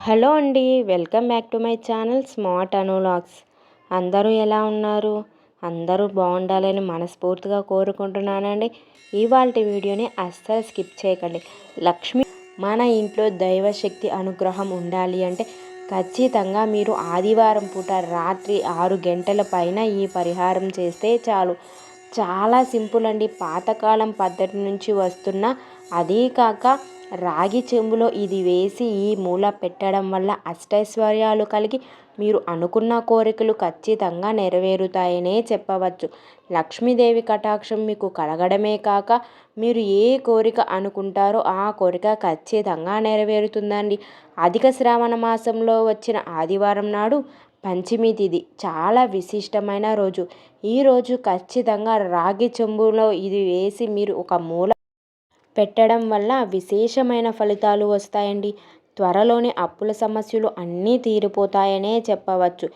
Hello అండి. Welcome back to my channel smart అనులాగ్స్. అందరూ ఎలా ఉన్నారు? అందరూ బాగుండాలని మనస్ఫూర్తిగా కోరుకుంటున్నానండి. ఇవాల్టి వీడియోని అస్సలు స్కిప్ చేయకండి. లక్ష్మి మన ఇంట్లో దైవశక్తి అనుగ్రహం ఉండాలి అంటే ఖచ్చితంగా మీరు ఆదివారం పూట రాత్రి 6 గంటల పైన ఈ పరిహారం చేస్తే చాలు. చాలా సింపుల్ అండి. పాతకాలం పద్ధతి నుంచి వస్తున్న, అదీ కాక రాగి చెంబులో ఇది వేసి ఈ మూల పెట్టడం వల్ల అష్టైశ్వర్యాలు కలిగి మీరు అనుకున్న కోరికలు ఖచ్చితంగా నెరవేరుతాయనే చెప్పవచ్చు. లక్ష్మీదేవి కటాక్షం మీకు కలగడమే కాక మీరు ఏ కోరిక అనుకుంటారో ఆ కోరిక ఖచ్చితంగా నెరవేరుతుందండి. అధిక శ్రావణ మాసంలో వచ్చిన ఆదివారం నాడు పంచమి తిథి చాలా విశిష్టమైన రోజు. ఈరోజు ఖచ్చితంగా రాగి చెంబులో ఇది వేసి మీరు ఒక మూల పెట్టడం వల్ల విశేషమైన ఫలితాలు వస్తాయండి. త్వరలోనే అప్పుల సమస్యలు అన్నీ తీరిపోతాయనే చెప్పవచ్చు.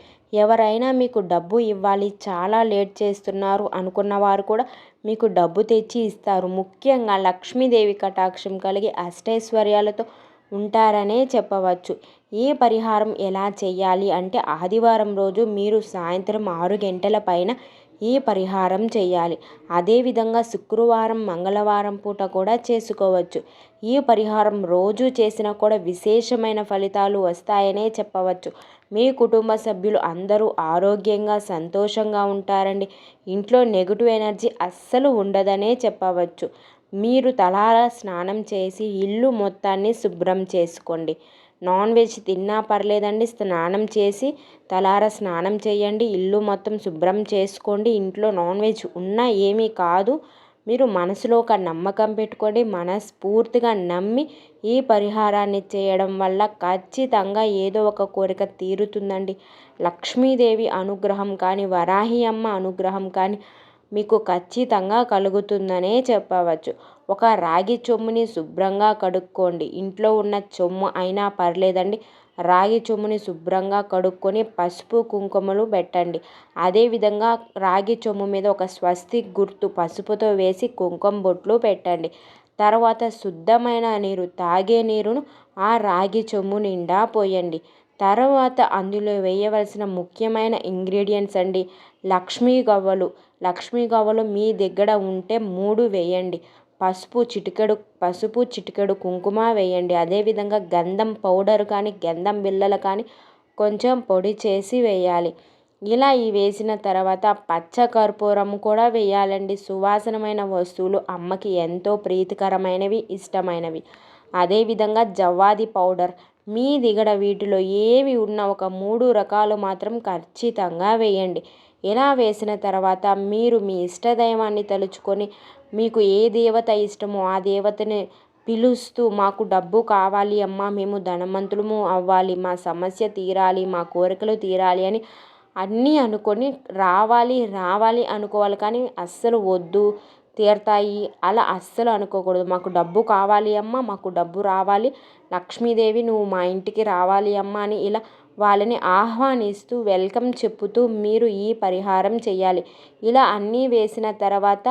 ఎవరైనా మీకు డబ్బు ఇవ్వాలి, చాలా లేట్ చేస్తున్నారు అనుకున్న వారు కూడా మీకు డబ్బు తెచ్చి ఇస్తారు. ముఖ్యంగా లక్ష్మీదేవి కటాక్షం కలిగి అష్టైశ్వర్యాలతో ఉంటారనే చెప్పవచ్చు. ఈ పరిహారం ఎలా చేయాలి అంటే ఆదివారం రోజు మీరు సాయంత్రం 6 గంటల పైన ఈ పరిహారం చేయాలి. అదేవిధంగా శుక్రవారం, మంగళవారం పూట కూడా చేసుకోవచ్చు. ఈ పరిహారం రోజు చేసినా కూడా విశేషమైన ఫలితాలు వస్తాయనే చెప్పవచ్చు. మీ కుటుంబ సభ్యులు అందరూ ఆరోగ్యంగా, సంతోషంగా ఉంటారండి. ఇంట్లో నెగిటివ్ ఎనర్జీ అస్సలు ఉండదనే చెప్పవచ్చు. మీరు తలారా స్నానం చేసి ఇల్లు మొత్తాన్ని శుభ్రం చేసుకోండి. నాన్ వెజ్ తిన్నా పర్లేదండి. స్నానం చేసి తలారా స్నానం చేయండి. ఇల్లు మొత్తం శుభ్రం చేసుకోండి. ఇంట్లో నాన్ వెజ్ ఉన్నా ఏమీ కాదు. మీరు మనసులో ఒక నమ్మకం పెట్టుకోండి. మనస్ఫూర్తిగా నమ్మి ఈ పరిహారాన్ని చేయడం వల్ల ఖచ్చితంగా ఏదో ఒక కోరిక తీరుతుందండి. లక్ష్మీదేవి అనుగ్రహం కానీ, వరాహి అమ్మ అనుగ్రహం కానీ మీకు ఖచ్చితంగా కలుగుతుందనే చెప్పవచ్చు. ఒక రాగి చెంబుని శుభ్రంగా కడుక్కోండి. ఇంట్లో ఉన్న చెంబు అయినా పర్లేదండి. రాగి చెంబుని శుభ్రంగా కడుక్కొని పసుపు కుంకుమలు పెట్టండి. అదేవిధంగా రాగి చెంబు మీద ఒక స్వస్తిక్ గుర్తు పసుపుతో వేసి కుంకుమ బొట్లు పెట్టండి. తర్వాత శుద్ధమైన నీరు, తాగే నీరును ఆ రాగి చెంబు నిండా పోయండి. తర్వాత అందులో వేయవలసిన ముఖ్యమైన ఇంగ్రీడియంట్స్ అండి లక్ష్మీ గవ్వలు. లక్ష్మీ గవ్వలు మీ దగ్గర ఉంటే 3 వేయండి. పసుపు చిటికెడు కుంకుమ వేయండి. అదేవిధంగా గంధం పౌడర్ కానీ, గంధం బిళ్ళలు కానీ కొంచెం పొడి చేసి వేయాలి. ఇలా ఈ వేసిన తర్వాత పచ్చ కర్పూరం కూడా వేయాలండి. సువాసనమైన వస్తువులు అమ్మకి ఎంతో ప్రీతికరమైనవి, ఇష్టమైనవి. అదేవిధంగా జవ్వాది పౌడర్ మీ దిగడ వీటిలో ఏవి ఉన్న ఒక 3 రకాలు మాత్రం ఖచ్చితంగా వేయండి. ఇలా వేసిన తర్వాత మీరు మీ ఇష్టదైవాన్ని తలుచుకొని మీకు ఏ దేవత ఇష్టమో ఆ దేవతని పిలుస్తూ మాకు డబ్బు కావాలి అమ్మా, మేము ధనవంతులము అవ్వాలి, మా సమస్య తీరాలి, మా కోరికలు తీరాలి అని అన్నీ అనుకొని రావాలి అనుకోవాలి. కానీ అస్సలు వద్దు తీరతాయి అలా అస్సలు అనుకోకూడదు. మాకు డబ్బు కావాలి అమ్మ, మాకు డబ్బు రావాలి, లక్ష్మీదేవి నువ్వు మా ఇంటికి రావాలి అమ్మ అని ఇలా వాళ్ళని ఆహ్వానిస్తూ వెల్కమ్ చెప్పుతూ మీరు ఈ పరిహారం చేయాలి. ఇలా అన్నీ వేసిన తర్వాత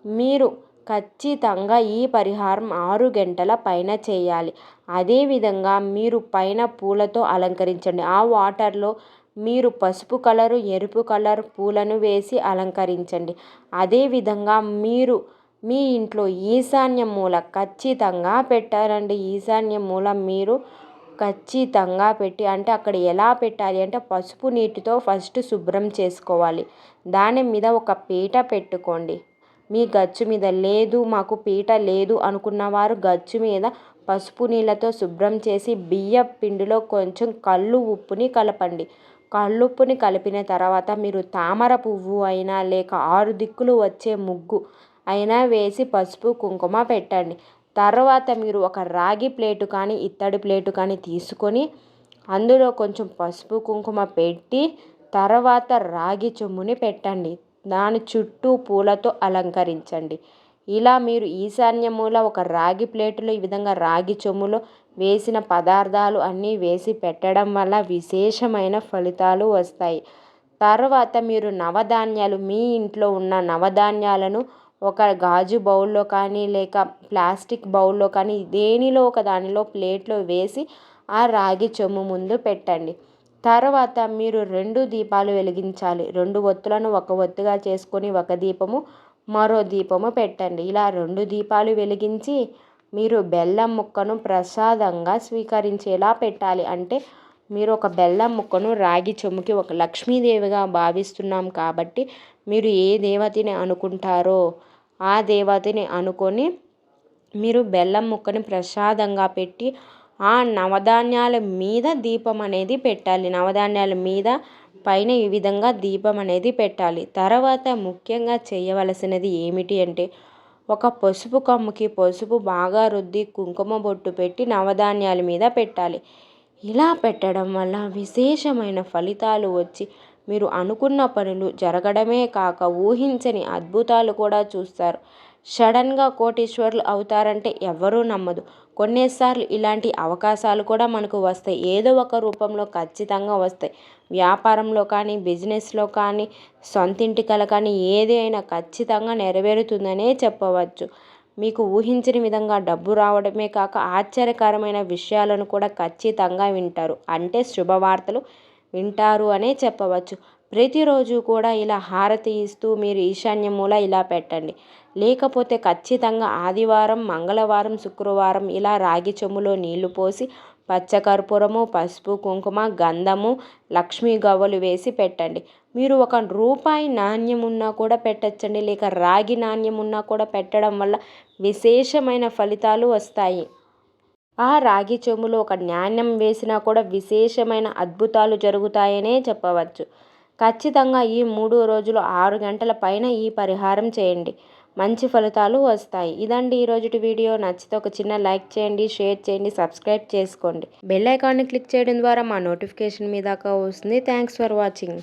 మీరు ఖచ్చితంగా ఈ పరిహారం 6 గంటల పైన చేయాలి. అదేవిధంగా మీరు పైన పూలతో అలంకరించండి. ఆ వాటర్లో మీరు పసుపు కలరు, ఎరుపు కలర్ పూలను వేసి అలంకరించండి. అదేవిధంగా మీరు మీ ఇంట్లో ఈశాన్య మూల ఖచ్చితంగా పెట్టారండి. ఈశాన్య మూల మీరు ఖచ్చితంగా పెట్టి, అంటే అక్కడ ఎలా పెట్టాలి అంటే పసుపు నీటితో ఫస్ట్ శుభ్రం చేసుకోవాలి. దాని మీద ఒక పీట పెట్టుకోండి. మీ గచ్చు మీద లేదు, మాకు పీట లేదు అనుకున్నవారు గచ్చు మీద పసుపు నీళ్ళతో శుభ్రం చేసి బియ్యం పిండిలో కొంచెం కల్లు ఉప్పుని కలపండి. కల్లుప్పుని కలిపిన తర్వాత మీరు తామర పువ్వు అయినా లేక 6 దిక్కులు వచ్చే ముగ్గు అయినా వేసి పసుపు కుంకుమ పెట్టండి. తర్వాత మీరు ఒక రాగి ప్లేటు కానీ, ఇత్తడి ప్లేటు కానీ తీసుకొని అందులో కొంచెం పసుపు కుంకుమ పెట్టి తర్వాత రాగి చెంబుని పెట్టండి. దాని చుట్టూ పూలతో అలంకరించండి. ఇలా మీరు ఈశాన్య మూల ఒక రాగి ప్లేటులో ఈ విధంగా రాగి చెంబులో వేసిన పదార్థాలు అన్నీ వేసి పెట్టడం వల్ల విశేషమైన ఫలితాలు వస్తాయి. తర్వాత మీరు నవధాన్యాలు, మీ ఇంట్లో ఉన్న నవధాన్యాలను ఒక గాజు బౌల్లో కానీ లేక ప్లాస్టిక్ బౌల్లో కానీ దేనిలో ఒక దానిలో ప్లేట్లో వేసి ఆ రాగి చెంబు ముందు పెట్టండి. తర్వాత మీరు 2 దీపాలు వెలిగించాలి. 2 ఒత్తులను ఒక ఒత్తుగా చేసుకొని ఒక దీపము, మరో దీపము పెట్టండి. ఇలా 2 దీపాలు వెలిగించి మీరు బెల్లం ముక్కను ప్రసాదంగా స్వీకరించేలా పెట్టాలి. అంటే మీరు ఒక బెల్లం ముక్కను రాగి చెంబుకి ఒక లక్ష్మీదేవిగా భావిస్తున్నాం కాబట్టి మీరు ఏ దేవతని అనుకుంటారో ఆ దేవతని అనుకొని మీరు బెల్లం ముక్కని ప్రసాదంగా పెట్టి ఆ నవధాన్యాల మీద దీపం అనేది పెట్టాలి. నవధాన్యాల మీద పైన ఈ విధంగా దీపం అనేది పెట్టాలి. తర్వాత ముఖ్యంగా చేయవలసినది ఏమిటి అంటే ఒక పసుపు కొమ్ముకి పసుపు బాగా రుద్ది కుంకుమ బొట్టు పెట్టి నవధాన్యాల మీద పెట్టాలి. ఇలా పెట్టడం వల్ల విశేషమైన ఫలితాలు వచ్చి మీరు అనుకున్న పనులు జరగడమే కాక ఊహించని అద్భుతాలు కూడా చూస్తారు. సడన్గా కోటీశ్వరులు అవుతారంటే ఎవరూ నమ్మదు. కొన్నిసార్లు ఇలాంటి అవకాశాలు కూడా మనకు వస్తాయి. ఏదో ఒక రూపంలో ఖచ్చితంగా వస్తాయి. వ్యాపారంలో కానీ, బిజినెస్లో కానీ, సొంతింటి కల కానీ ఏదైనా ఖచ్చితంగా నెరవేరుతుందనే చెప్పవచ్చు. మీకు ఊహించిన విధంగా డబ్బు రావడమే కాక ఆశ్చర్యకరమైన విషయాలను కూడా ఖచ్చితంగా వింటారు. అంటే శుభవార్తలు వింటారు అనే చెప్పవచ్చు. ప్రతిరోజు కూడా ఇలా హారతి ఇస్తూ మీరు ఈశాన్య మూల ఇలా పెట్టండి. లేకపోతే ఖచ్చితంగా ఆదివారం, మంగళవారం, శుక్రవారం ఇలా రాగి చెంబులో నీళ్లు పోసి పచ్చకర్పూరము, పసుపు, కుంకుమ, గంధము, లక్ష్మీ గవ్వలు వేసి పెట్టండి. మీరు ఒక రూపాయి నాణ్యం ఉన్నా కూడా పెట్టచ్చండి. లేక రాగి నాణ్యం ఉన్నా కూడా పెట్టడం వల్ల విశేషమైన ఫలితాలు వస్తాయి. ఆ రాగి చెంబులో ఒక నాణ్యం వేసినా కూడా విశేషమైన అద్భుతాలు జరుగుతాయనే చెప్పవచ్చు. ఖచ్చితంగా ఈ 3 రోజులు 6 గంటల పైన ఈ పరిహారం చేయండి. మంచి ఫలితాలు వస్తాయి. ఇదండి ఈరోజుటి వీడియో. నచ్చితే ఒక చిన్న లైక్ చేయండి, షేర్ చేయండి, సబ్స్క్రైబ్ చేసుకోండి. బెల్ ఐకాన్ని క్లిక్ చేయడం ద్వారా మా నోటిఫికేషన్ మీ దాకా వస్తుంది. Thanks for watching.